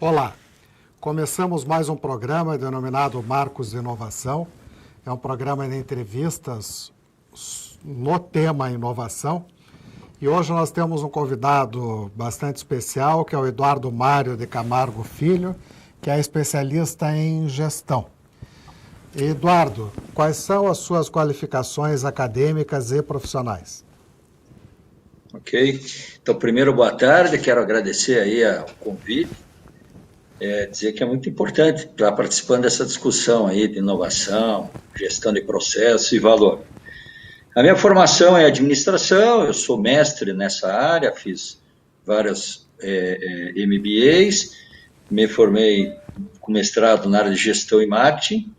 Olá, começamos mais um programa denominado Marcos de Inovação. É um programa de entrevistas no tema inovação. E hoje nós temos um convidado bastante especial, que é o Eduardo Mário de Camargo Filho, que é especialista em gestão. Eduardo, quais são as suas qualificações acadêmicas e profissionais? Ok. Então, primeiro, boa tarde. Quero agradecer aí o convite. Dizer que é muito importante estar participando dessa discussão aí de inovação, gestão de processos e valor. A minha formação é administração, eu sou mestre nessa área, fiz vários MBAs, me formei com mestrado na área de gestão e marketing,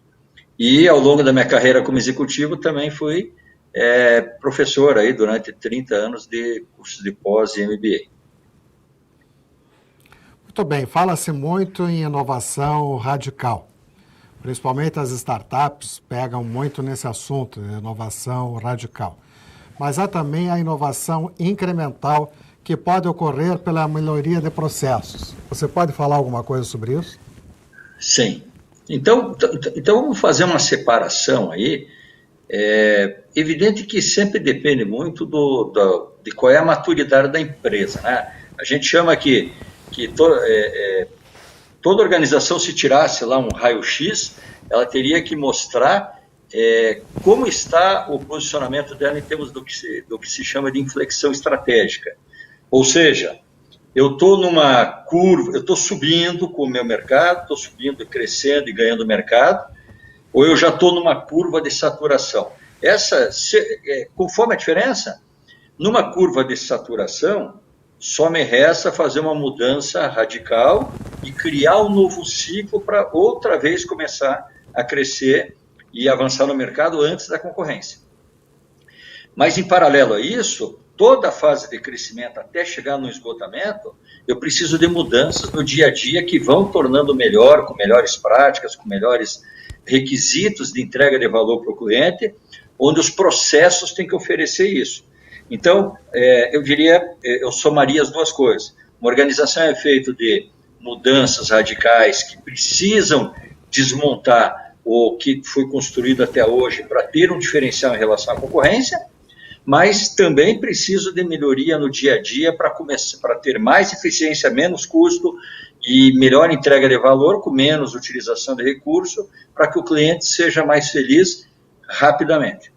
e ao longo da minha carreira como executivo também fui professor aí durante 30 anos de cursos de pós e MBA. Muito bem, fala-se muito em inovação radical. Principalmente as startups pegam muito nesse assunto, de inovação radical. Mas há também a inovação incremental, que pode ocorrer pela melhoria de processos. Você pode falar alguma coisa sobre isso? Sim. Então vamos fazer uma separação aí. É evidente que sempre depende muito de qual é a maturidade da empresa, né? A gente chama que toda organização, se tirasse lá um raio-x, ela teria que mostrar como está o posicionamento dela em termos do que se chama de inflexão estratégica. Ou seja, eu estou numa curva, eu estou subindo com o meu mercado, estou subindo, crescendo e ganhando mercado, ou eu já estou numa curva de saturação. Conforme a diferença, numa curva de saturação, só me resta fazer uma mudança radical e criar um novo ciclo para outra vez começar a crescer e avançar no mercado antes da concorrência. Mas, em paralelo a isso, toda a fase de crescimento até chegar no esgotamento, eu preciso de mudanças no dia a dia que vão tornando melhor, com melhores práticas, com melhores requisitos de entrega de valor para o cliente, onde os processos têm que oferecer isso. Então, eu somaria as duas coisas. Uma organização é feita de mudanças radicais que precisam desmontar o que foi construído até hoje para ter um diferencial em relação à concorrência, mas também preciso de melhoria no dia a dia para ter mais eficiência, menos custo e melhor entrega de valor, com menos utilização de recurso, para que o cliente seja mais feliz rapidamente.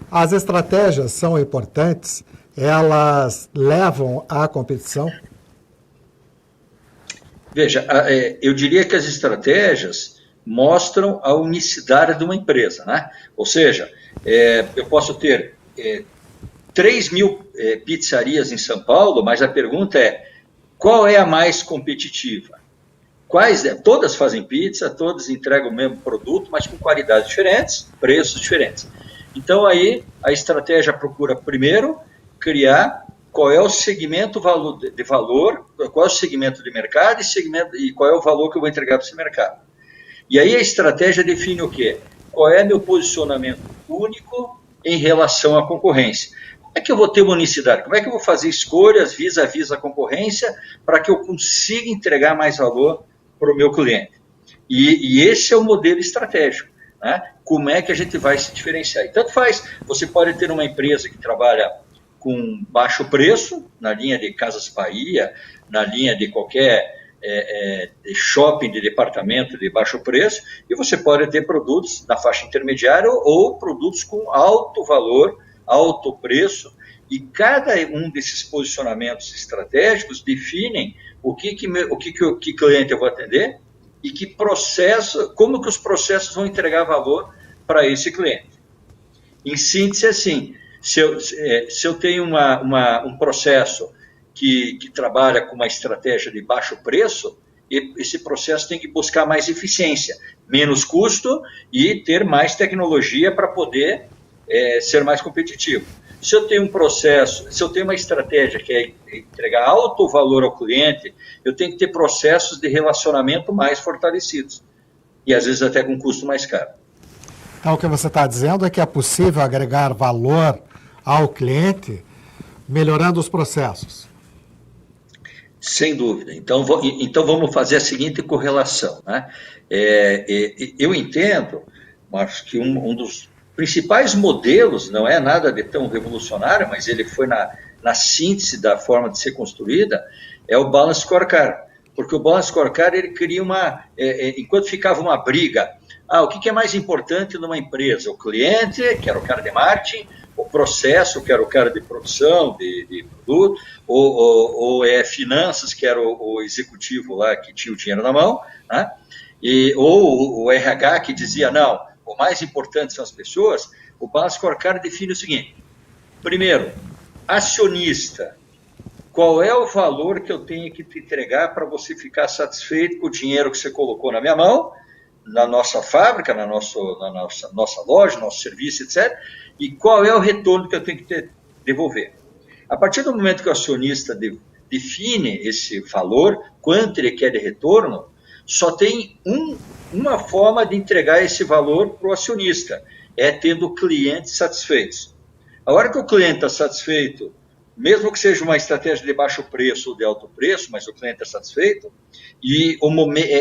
As estratégias são importantes, elas levam à competição? Veja, eu diria que as estratégias mostram a unicidade de uma empresa, né? Ou seja, eu posso ter 3 mil pizzarias em São Paulo, mas a pergunta é, qual é a mais competitiva? Todas fazem pizza, todas entregam o mesmo produto, mas com qualidades diferentes, preços diferentes. Então, aí, a estratégia procura, primeiro, criar qual é o segmento de valor, qual é o segmento de mercado e qual é o valor que eu vou entregar para esse mercado. E aí a estratégia define o quê? Qual é meu posicionamento único em relação à concorrência? Como é que eu vou ter uma unicidade? Como é que eu vou fazer escolhas vis-à-vis a concorrência para que eu consiga entregar mais valor para o meu cliente? E esse é o modelo estratégico. Né? Como é que a gente vai se diferenciar? E tanto faz, você pode ter uma empresa que trabalha com baixo preço, na linha de Casas Bahia, na linha de qualquer shopping de departamento de baixo preço, e você pode ter produtos na faixa intermediária ou produtos com alto valor, alto preço, e cada um desses posicionamentos estratégicos definem o que cliente eu vou atender e que processo, como que os processos vão entregar valor para esse cliente. Em síntese, assim, se eu tenho um processo que trabalha com uma estratégia de baixo preço, esse processo tem que buscar mais eficiência, menos custo e ter mais tecnologia para poder ser mais competitivo. Se eu tenho um processo, se eu tenho uma estratégia que é entregar alto valor ao cliente, eu tenho que ter processos de relacionamento mais fortalecidos e às vezes até com custo mais caro. Então, o que você está dizendo é que é possível agregar valor ao cliente melhorando os processos. Sem dúvida. Então vamos fazer a seguinte correlação, né? Eu entendo, mas que um dos principais modelos, não é nada de tão revolucionário, mas ele foi na síntese da forma de ser construída, é o Balance Scorecard. Porque o Balance Scorecard, ele cria enquanto ficava uma briga, o que é mais importante numa empresa? O cliente, que era o cara de marketing, o processo, que era o cara de produção, de produto, ou é finanças, que era o executivo lá que tinha o dinheiro na mão, né? Ou o RH que dizia, não, o mais importante são as pessoas. O Balance Scorecard define o seguinte: primeiro, acionista, qual é o valor que eu tenho que te entregar para você ficar satisfeito com o dinheiro que você colocou na minha mão, na nossa fábrica, na nossa loja, nosso serviço, etc. E qual é o retorno que eu tenho que devolver. A partir do momento que o acionista define esse valor, quanto ele quer de retorno, só tem uma forma de entregar esse valor para o acionista, é tendo clientes satisfeitos. A hora que o cliente está satisfeito, mesmo que seja uma estratégia de baixo preço ou de alto preço, mas o cliente é satisfeito, e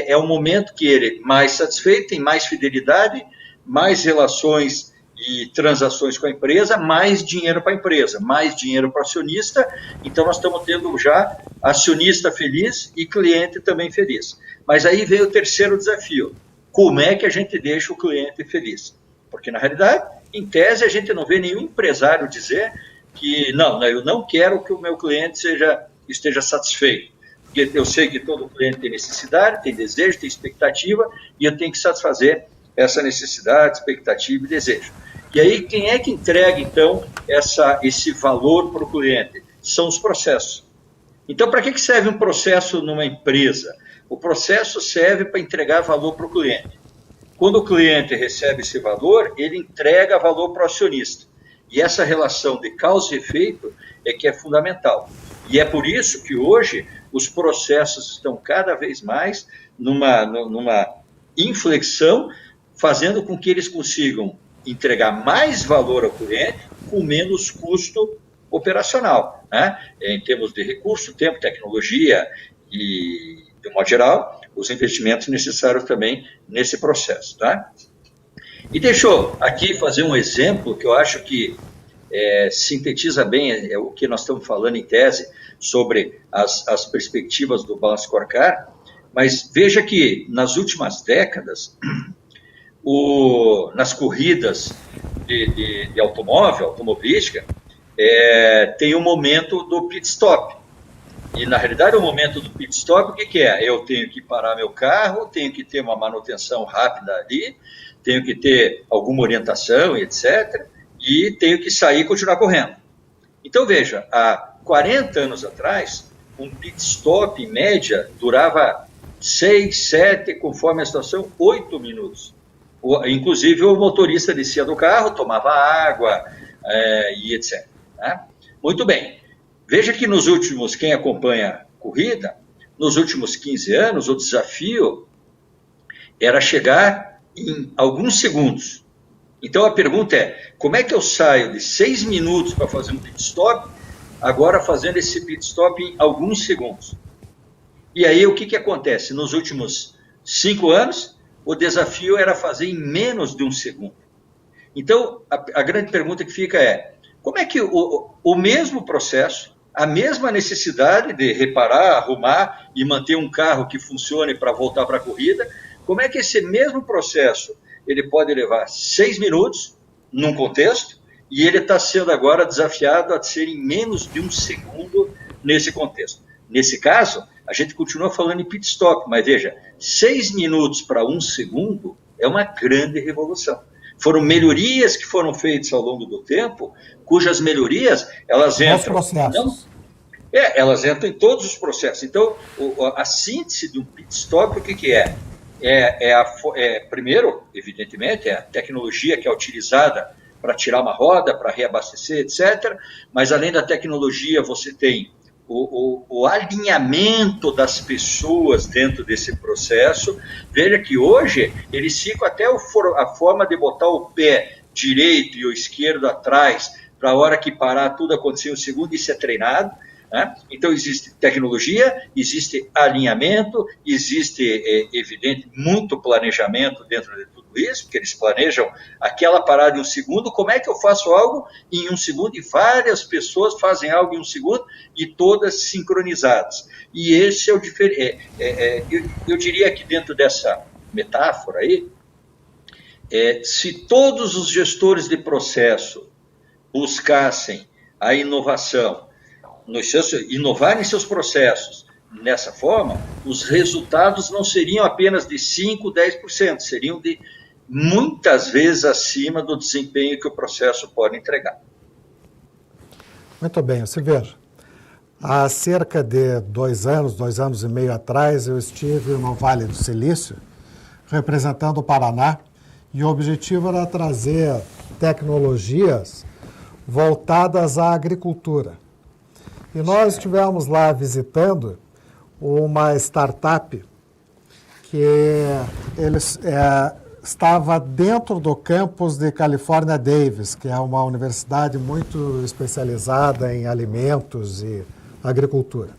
é o momento que ele, mais satisfeito, tem mais fidelidade, mais relações e transações com a empresa, mais dinheiro para a empresa, mais dinheiro para o acionista. Então, nós estamos tendo já acionista feliz e cliente também feliz. Mas aí vem o terceiro desafio: como é que a gente deixa o cliente feliz? Porque, na realidade, em tese, a gente não vê nenhum empresário dizer que, não, eu não quero que o meu cliente esteja satisfeito. Porque eu sei que todo cliente tem necessidade, tem desejo, tem expectativa, e eu tenho que satisfazer essa necessidade, expectativa e desejo. E aí, quem é que entrega, então, esse valor para o cliente? São os processos. Então, para que serve um processo numa empresa? O processo serve para entregar valor para o cliente. Quando o cliente recebe esse valor, ele entrega valor para o acionista. E essa relação de causa e efeito é que é fundamental. E é por isso que hoje os processos estão cada vez mais numa inflexão, fazendo com que eles consigam entregar mais valor ao cliente com menos custo operacional, né? Em termos de recurso, tempo, tecnologia e, de um modo geral, os investimentos necessários também nesse processo, tá? E deixa eu aqui fazer um exemplo que eu acho que sintetiza bem o que nós estamos falando em tese sobre as perspectivas do Balance Scorecard, mas veja que nas últimas décadas, nas corridas de automobilística, tem um momento do pit stop. E, na realidade, o momento do pit stop, o que é? Eu tenho que parar meu carro, tenho que ter uma manutenção rápida ali, tenho que ter alguma orientação, etc., e tenho que sair e continuar correndo. Então, veja, há 40 anos atrás, um pit stop, em média, durava 6, 7, conforme a situação, 8 minutos. Inclusive, o motorista descia do carro, tomava água e etc. Né? Muito bem. Veja que quem acompanha a corrida, nos últimos 15 anos, o desafio era chegar em alguns segundos. Então a pergunta é, como é que eu saio de 6 minutos para fazer um pit stop, agora fazendo esse pit stop em alguns segundos? E aí o que acontece? Nos últimos 5 anos, o desafio era fazer em menos de um segundo. Então a grande pergunta que fica é, como é que o mesmo processo, a mesma necessidade de reparar, arrumar e manter um carro que funcione para voltar para a corrida, como é que esse mesmo processo ele pode levar 6 minutos num contexto e ele está sendo agora desafiado a ser em menos de um segundo nesse contexto. Nesse caso, a gente continua falando em pit stop, mas veja, 6 minutos para 1 segundo é uma grande revolução. Foram melhorias que foram feitas ao longo do tempo, cujas melhorias, elas entram... elas entram em todos os processos. Então, a síntese de um pit stop, o que é? Primeiro, evidentemente, é a tecnologia que é utilizada para tirar uma roda, para reabastecer, etc. Mas, além da tecnologia, você tem o alinhamento das pessoas dentro desse processo. Veja que hoje eles ficam até a forma de botar o pé direito e o esquerdo atrás, para a hora que parar tudo acontecer em um segundo, isso é treinado. né? Então, existe tecnologia, existe alinhamento, existe, evidente, muito planejamento dentro de tudo isso, porque eles planejam aquela parada em um segundo, como é que eu faço algo em um segundo, e várias pessoas fazem algo em um segundo, e todas sincronizadas. E esse é o diferente. Eu diria que dentro dessa metáfora aí, se todos os gestores de processo buscassem a inovação, inovar em seus processos nessa forma, os resultados não seriam apenas de 5%, 10%, seriam de muitas vezes acima do desempenho que o processo pode entregar. Muito bem, você veja. Há cerca de 2 anos e meio atrás, eu estive no Vale do Silício, representando o Paraná, e o objetivo era trazer tecnologias voltadas à agricultura. E nós estivemos lá visitando uma startup que estava dentro do campus de California Davis, que é uma universidade muito especializada em alimentos e agricultura.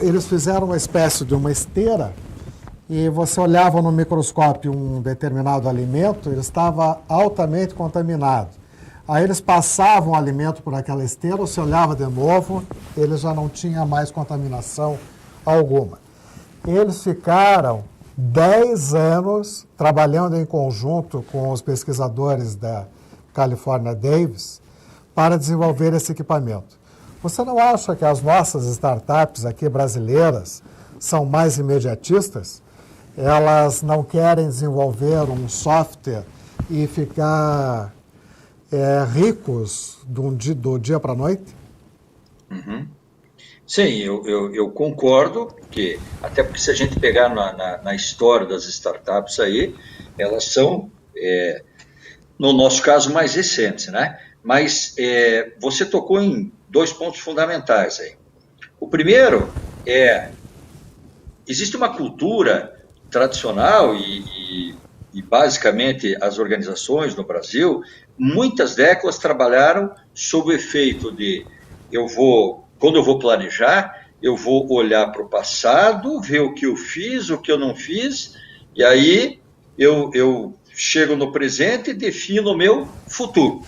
Eles fizeram uma espécie de uma esteira e você olhava no microscópio um determinado alimento, ele estava altamente contaminado. Aí eles passavam o alimento por aquela esteira, você olhava de novo, ele já não tinha mais contaminação alguma. Eles ficaram 10 anos trabalhando em conjunto com os pesquisadores da California Davis para desenvolver esse equipamento. Você não acha que as nossas startups aqui brasileiras são mais imediatistas? Elas não querem desenvolver um software e ficar ricos do dia para a noite? Uhum. Sim, eu concordo, que até porque se a gente pegar na história das startups aí, elas são, no nosso caso, mais recentes, né? Mas você tocou em 2 pontos fundamentais aí. O primeiro existe uma cultura tradicional e basicamente as organizações no Brasil, muitas décadas trabalharam sob o efeito de quando eu vou planejar, eu vou olhar para o passado, ver o que eu fiz, o que eu não fiz, e aí eu chego no presente e defino o meu futuro.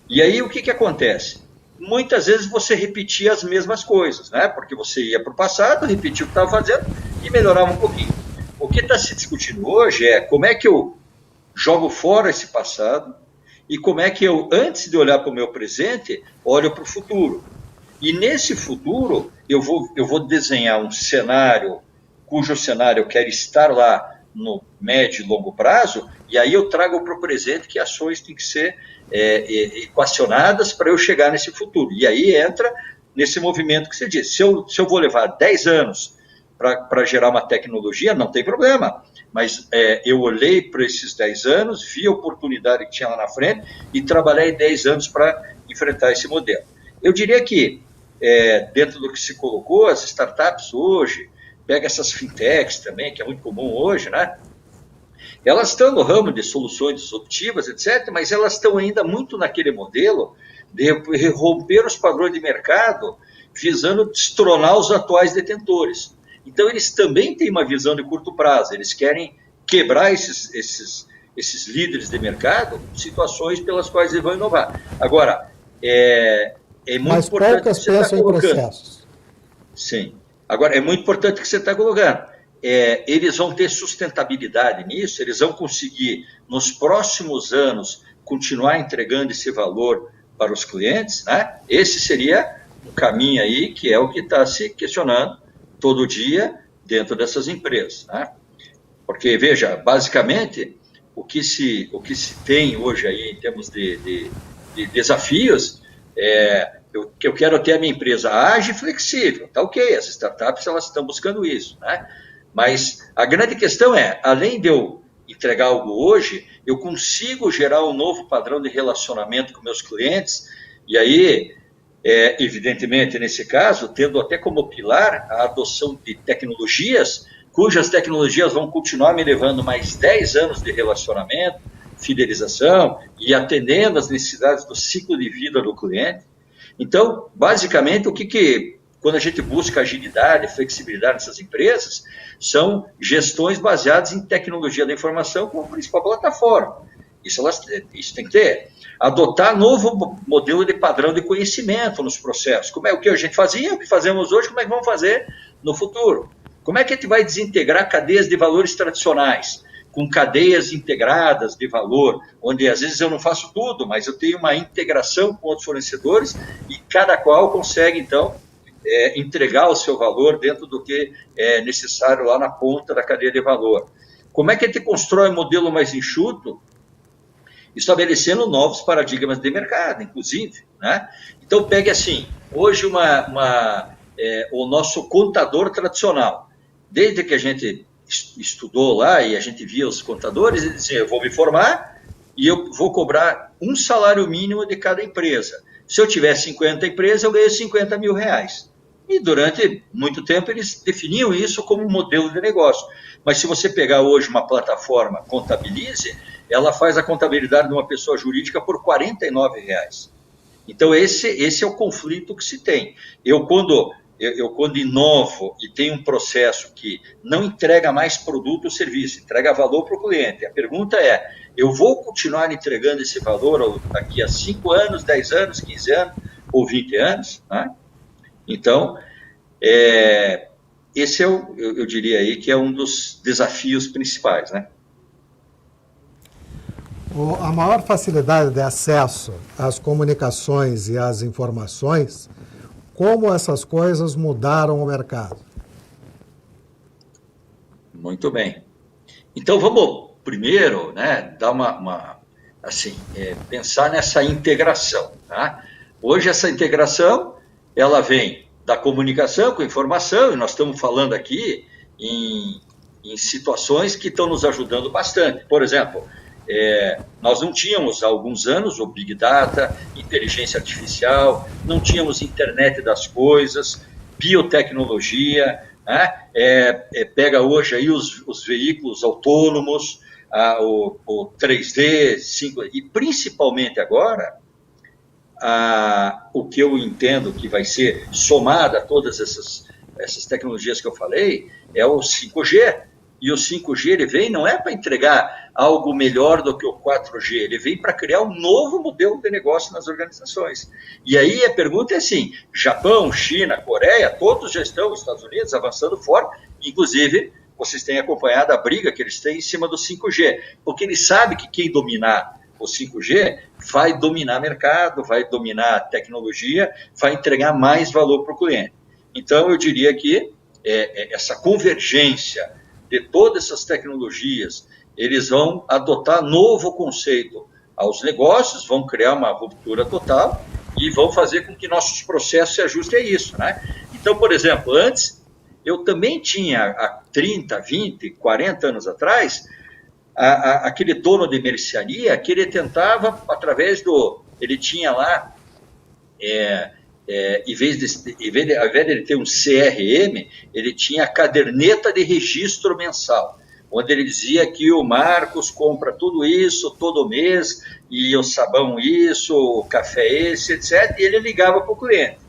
E aí o que acontece? Muitas vezes você repetia as mesmas coisas, né? Porque você ia para o passado, repetia o que estava fazendo e melhorava um pouquinho. O que está se discutindo hoje é como é que eu jogo fora esse passado e como é que eu, antes de olhar para o meu presente, olho para o futuro. E nesse futuro, eu vou desenhar um cenário, cujo cenário eu quero estar lá no médio e longo prazo, e aí eu trago para o presente que ações têm que ser equacionadas para eu chegar nesse futuro. E aí entra nesse movimento que você disse. Se eu vou levar 10 anos para gerar uma tecnologia, não tem problema. Mas eu olhei para esses 10 anos, vi a oportunidade que tinha lá na frente e trabalhei 10 anos para enfrentar esse modelo. Eu diria que, dentro do que se colocou, as startups hoje, pega essas fintechs também, que é muito comum hoje, né? Elas estão no ramo de soluções disruptivas, etc., mas elas estão ainda muito naquele modelo de romper os padrões de mercado, visando destronar os atuais detentores. Então, eles também têm uma visão de curto prazo, eles querem quebrar esses líderes de mercado, situações pelas quais eles vão inovar. Agora, é muito mas importante poucas pensam em processos. Sim. Agora, é muito importante que você está colocando. Eles vão ter sustentabilidade nisso, eles vão conseguir, nos próximos anos, continuar entregando esse valor para os clientes, né? Esse seria um caminho aí que é o que está se questionando todo dia dentro dessas empresas, né? Porque, veja, basicamente, o que se tem hoje aí em termos de desafios eu quero ter a minha empresa ágil e flexível, tá ok, as startups elas estão buscando isso, né? Mas a grande questão além de eu entregar algo hoje, eu consigo gerar um novo padrão de relacionamento com meus clientes, e aí, evidentemente, nesse caso, tendo até como pilar a adoção de tecnologias, cujas tecnologias vão continuar me levando mais 10 anos de relacionamento, fidelização e atendendo às necessidades do ciclo de vida do cliente. Então, basicamente, quando a gente busca agilidade, flexibilidade nessas empresas, são gestões baseadas em tecnologia da informação como principal plataforma. Isso tem que ter. Adotar novo modelo de padrão de conhecimento nos processos. Como é o que a gente fazia, o que fazemos hoje, como é que vamos fazer no futuro? Como é que a gente vai desintegrar cadeias de valores tradicionais, com cadeias integradas de valor, onde às vezes eu não faço tudo, mas eu tenho uma integração com outros fornecedores e cada qual consegue, então, entregar o seu valor dentro do que é necessário lá na ponta da cadeia de valor. Como é que a gente constrói um modelo mais enxuto, estabelecendo novos paradigmas de mercado, inclusive, né? Então, pegue assim, hoje o nosso contador tradicional, desde que a gente estudou lá e a gente via os contadores, ele dizia, eu vou me formar e eu vou cobrar um salário mínimo de cada empresa. Se eu tiver 50 empresas, eu ganho 50 mil reais. E durante muito tempo eles definiam isso como modelo de negócio. Mas se você pegar hoje uma plataforma Contabilize, ela faz a contabilidade de uma pessoa jurídica por R$ 49. Então esse é o conflito que se tem. Eu quando inovo e tenho um processo que não entrega mais produto ou serviço, entrega valor para o cliente, a pergunta é, eu vou continuar entregando esse valor daqui a 5 anos, 10 anos, 15 anos ou 20 anos? Né? Então, esse eu diria aí que é um dos desafios principais, né? A maior facilidade de acesso às comunicações e às informações, como essas coisas mudaram o mercado? Muito bem. Então, vamos primeiro, né, dar pensar nessa integração. Tá? Hoje, essa integração, ela vem da comunicação com informação, e nós estamos falando aqui em situações que estão nos ajudando bastante. Por exemplo, nós não tínhamos há alguns anos o Big Data, inteligência artificial, não tínhamos internet das coisas, biotecnologia, né? Pega hoje aí os veículos autônomos, o 3D, 5D, e principalmente agora, o que eu entendo que vai ser somado a todas essas tecnologias que eu falei, é o 5G. E o 5G ele vem não é para entregar algo melhor do que o 4G, ele vem para criar um novo modelo de negócio nas organizações. E aí a pergunta é assim, Japão, China, Coreia, todos já estão, Estados Unidos, avançando forte, inclusive vocês têm acompanhado a briga que eles têm em cima do 5G, porque eles sabem que quem dominar o 5G vai dominar mercado, vai dominar tecnologia, vai entregar mais valor para o cliente. Então eu diria que essa convergência de todas essas tecnologias, eles vão adotar novo conceito aos negócios, vão criar uma ruptura total e vão fazer com que nossos processos se ajustem a isso, né? Então, por exemplo, antes, eu também tinha, há 30, 20, 40 anos atrás, aquele dono de mercearia que ele tentava, através ele tinha lá, ao invés de ele ter um CRM, ele tinha a caderneta de registro mensal, onde ele dizia que o Marcos compra tudo isso todo mês, e o sabão isso, o café esse, etc., e ele ligava para o cliente.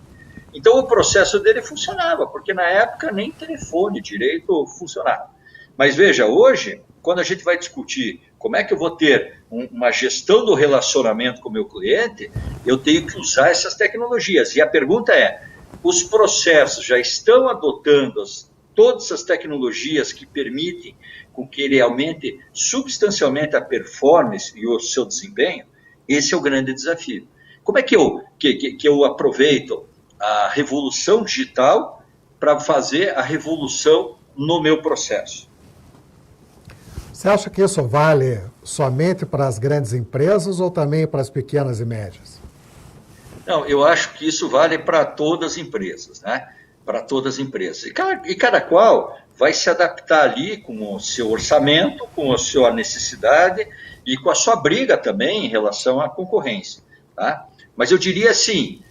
Então o processo dele funcionava, porque na época nem telefone direito funcionava. Mas veja, hoje, quando a gente vai discutir como é que eu vou ter uma gestão do relacionamento com o meu cliente, eu tenho que usar essas tecnologias. E a pergunta é, os processos já estão adotando todas essas tecnologias que permitem com que ele aumente substancialmente a performance e o seu desempenho? Esse é o grande desafio. Como é que eu aproveito a revolução digital para fazer a revolução no meu processo? Você acha que isso vale somente para as grandes empresas ou também para as pequenas e médias? Não, eu acho que isso vale para todas as empresas, né? Para todas as empresas. E cada qual vai se adaptar ali com o seu orçamento, com a sua necessidade e com a sua briga também em relação à concorrência, tá? Mas eu diria assim,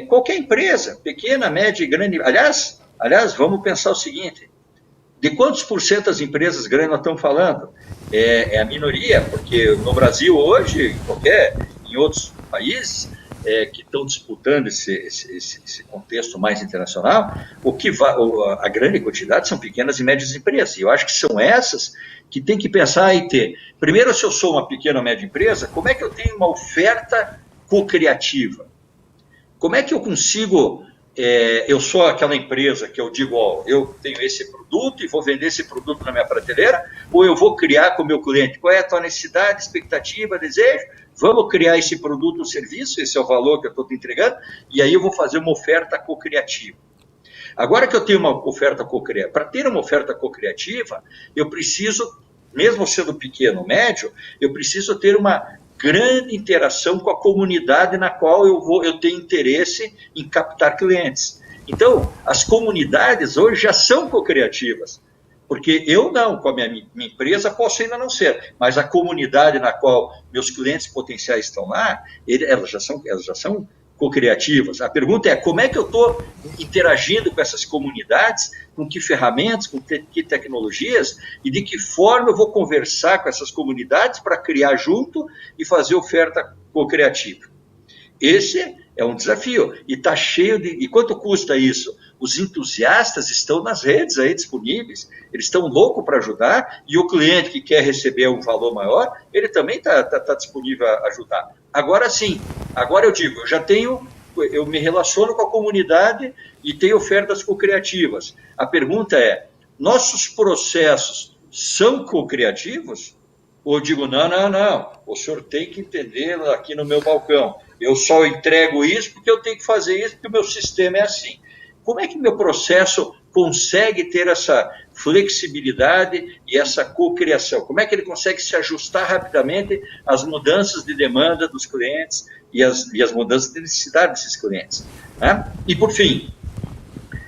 qualquer empresa, pequena, média e grande... Aliás, vamos pensar o seguinte, de quantos por cento das empresas grandes nós estamos falando? É a minoria, porque no Brasil hoje, em outros países, que estão disputando esse contexto mais internacional, a grande quantidade são pequenas e médias empresas. E eu acho que são essas que tem que pensar e ter. Primeiro, se eu sou uma pequena ou média empresa, como é que eu tenho uma oferta co-criativa? Como é que eu consigo... eu sou aquela empresa que eu digo, eu tenho esse produto e vou vender esse produto na minha prateleira, ou eu vou criar com o meu cliente, qual é a tua necessidade, expectativa, desejo, vamos criar esse produto ou serviço, esse é o valor que eu estou te entregando, e aí eu vou fazer uma oferta co-criativa. Agora que eu tenho uma oferta co-criativa, para ter uma oferta co-criativa, eu preciso, mesmo sendo pequeno ou médio, eu preciso ter uma grande interação com a comunidade na qual eu tenho interesse em captar clientes. Então, as comunidades hoje já são co-criativas, porque eu não, com a minha empresa, posso ainda não ser, mas a comunidade na qual meus clientes potenciais estão lá, elas já são co-criativas. A pergunta é, como é que eu estou interagindo com essas comunidades, com que ferramentas, com que tecnologias, e de que forma eu vou conversar com essas comunidades para criar junto e fazer oferta co-criativa. Esse é um desafio, e está cheio de... E quanto custa isso? Os entusiastas estão nas redes aí disponíveis, eles estão loucos para ajudar, e o cliente que quer receber um valor maior, ele também está disponível a ajudar. Agora sim, agora eu digo, eu me relaciono com a comunidade e tenho ofertas co-criativas. A pergunta é, nossos processos são co-criativos? Ou eu digo, não, o senhor tem que entender aqui no meu balcão, eu só entrego isso porque eu tenho que fazer isso, porque o meu sistema é assim. Como é que meu processo consegue ter essa flexibilidade e essa cocriação? Como é que ele consegue se ajustar rapidamente às mudanças de demanda dos clientes e as mudanças de necessidade desses clientes? Né? E, por fim,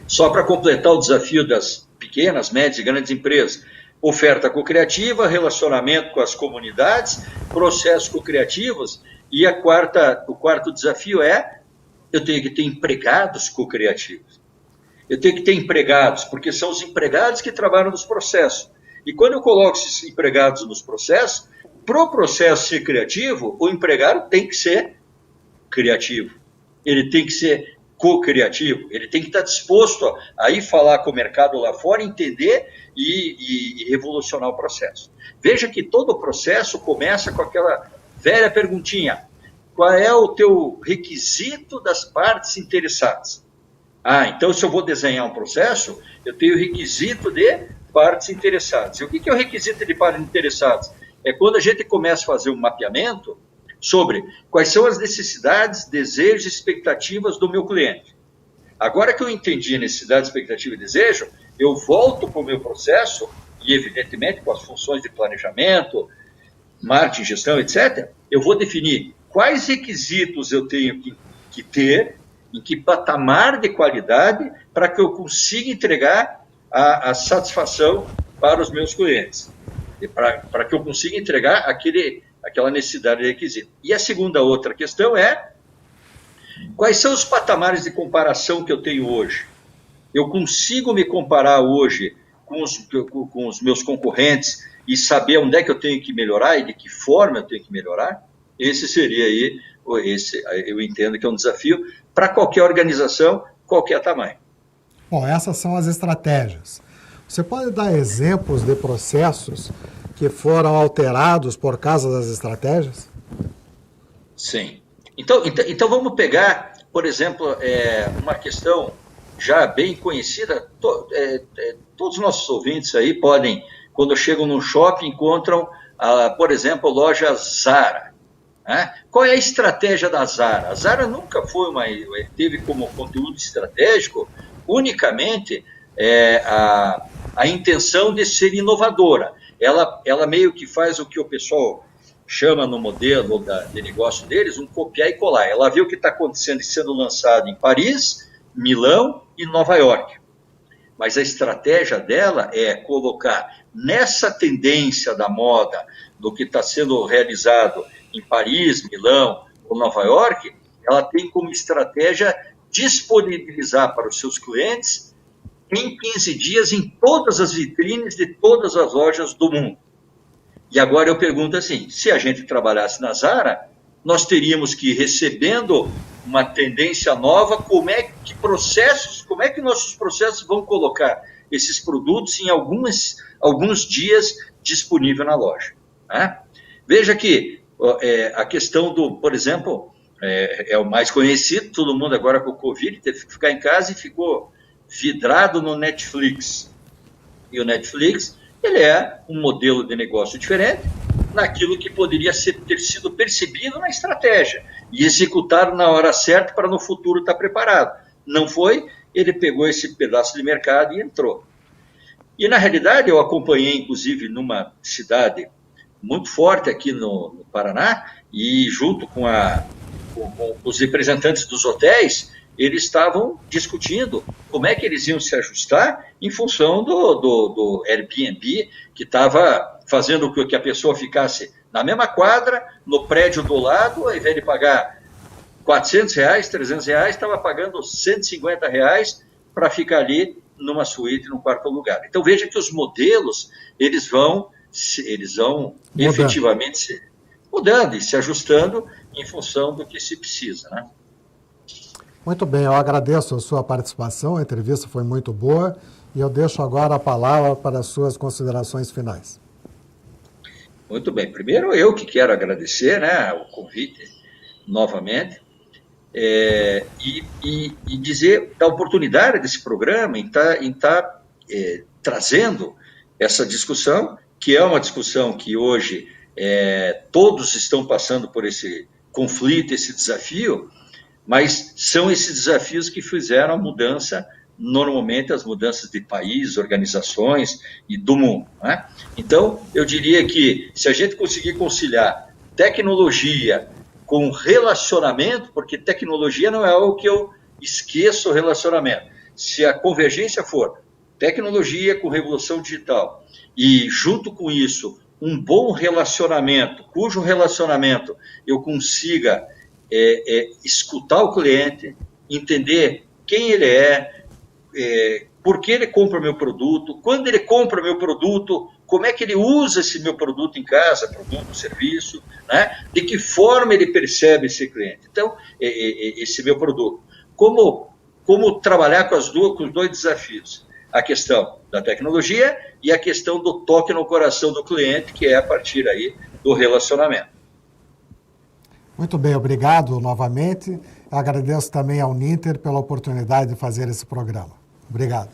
só para completar o desafio das pequenas, médias e grandes empresas, oferta cocriativa, relacionamento com as comunidades, processos cocriativos, e o quarto desafio é, eu tenho que ter empregados cocriativos. Eu tenho que ter empregados, porque são os empregados que trabalham nos processos. E quando eu coloco esses empregados nos processos, para o processo ser criativo, o empregado tem que ser criativo. Ele tem que ser co-criativo. Ele tem que estar disposto a ir falar com o mercado lá fora, entender e revolucionar o processo. Veja que todo o processo começa com aquela velha perguntinha. Qual é o teu requisito das partes interessadas? Então, se eu vou desenhar um processo, eu tenho requisito de partes interessadas. E o que é o requisito de partes interessadas? É quando a gente começa a fazer um mapeamento sobre quais são as necessidades, desejos e expectativas do meu cliente. Agora que eu entendi a necessidade, expectativa e desejo, eu volto para o meu processo, e evidentemente com as funções de planejamento, marketing, gestão, etc., eu vou definir quais requisitos eu tenho que ter, em que patamar de qualidade, para que eu consiga entregar a satisfação para os meus clientes, para que eu consiga entregar aquela necessidade de requisito. E a outra questão é, quais são os patamares de comparação que eu tenho hoje? Eu consigo me comparar hoje com os meus concorrentes e saber onde é que eu tenho que melhorar e de que forma eu tenho que melhorar? Esse seria aí, eu entendo que é um desafio para qualquer organização, qualquer tamanho. Bom, essas são as estratégias. Você pode dar exemplos de processos que foram alterados por causa das estratégias? Sim. Então vamos pegar, por exemplo, uma questão já bem conhecida. Todos os nossos ouvintes aí podem, quando chegam num shopping, encontram, por exemplo, a loja Zara. Né? Qual é a estratégia da Zara? A Zara nunca teve como conteúdo estratégico unicamente a intenção de ser inovadora. Ela meio que faz o que o pessoal chama no modelo de negócio deles, um copiar e colar. Ela vê o que está acontecendo e sendo lançado em Paris, Milão e Nova York. Mas a estratégia dela é colocar nessa tendência da moda, do que está sendo realizado em Paris, Milão ou Nova York, ela tem como estratégia disponibilizar para os seus clientes em 15 dias em todas as vitrines de todas as lojas do mundo. E agora eu pergunto assim, se a gente trabalhasse na Zara, nós teríamos que ir recebendo uma tendência nova, como é que nossos processos vão colocar esses produtos em alguns dias disponível na loja. Né? Veja que a questão por exemplo, é o mais conhecido, todo mundo agora com o Covid teve que ficar em casa e ficou vidrado no Netflix. E o Netflix, ele é um modelo de negócio diferente naquilo que poderia ter sido percebido na estratégia e executado na hora certa para no futuro estar preparado. Não foi, ele pegou esse pedaço de mercado e entrou. E, na realidade, eu acompanhei, inclusive, numa cidade muito forte aqui no Paraná, e junto com os representantes dos hotéis, eles estavam discutindo como é que eles iam se ajustar em função do Airbnb, que estava fazendo com que a pessoa ficasse na mesma quadra, no prédio do lado, ao invés de pagar R$400, R$300, estava pagando R$150 para ficar ali numa suíte, num quarto lugar. Então, veja que os modelos, eles vão efetivamente se mudando e se ajustando em função do que se precisa, né? Muito bem, eu agradeço a sua participação, a entrevista foi muito boa e eu deixo agora a palavra para as suas considerações finais. Muito bem, primeiro eu que quero agradecer, né, o convite novamente e dizer da oportunidade desse programa em estar trazendo essa discussão, que é uma discussão que hoje todos estão passando por esse conflito, esse desafio, mas são esses desafios que fizeram a mudança, normalmente as mudanças de país, organizações e do mundo. Né? Então, eu diria que se a gente conseguir conciliar tecnologia com relacionamento, porque tecnologia não é algo que eu esqueço o relacionamento. Se a convergência for tecnologia com revolução digital e, junto com isso, um bom relacionamento, cujo relacionamento eu consiga escutar o cliente, entender quem ele por que ele compra o meu produto, quando ele compra o meu produto, como é que ele usa esse meu produto em casa, produto, serviço, né? De que forma ele percebe esse cliente. Então, esse meu produto. Como trabalhar com os dois desafios? A questão da tecnologia e a questão do toque no coração do cliente, que é a partir aí do relacionamento. Muito bem, obrigado novamente. Agradeço também ao Ninter pela oportunidade de fazer esse programa. Obrigado.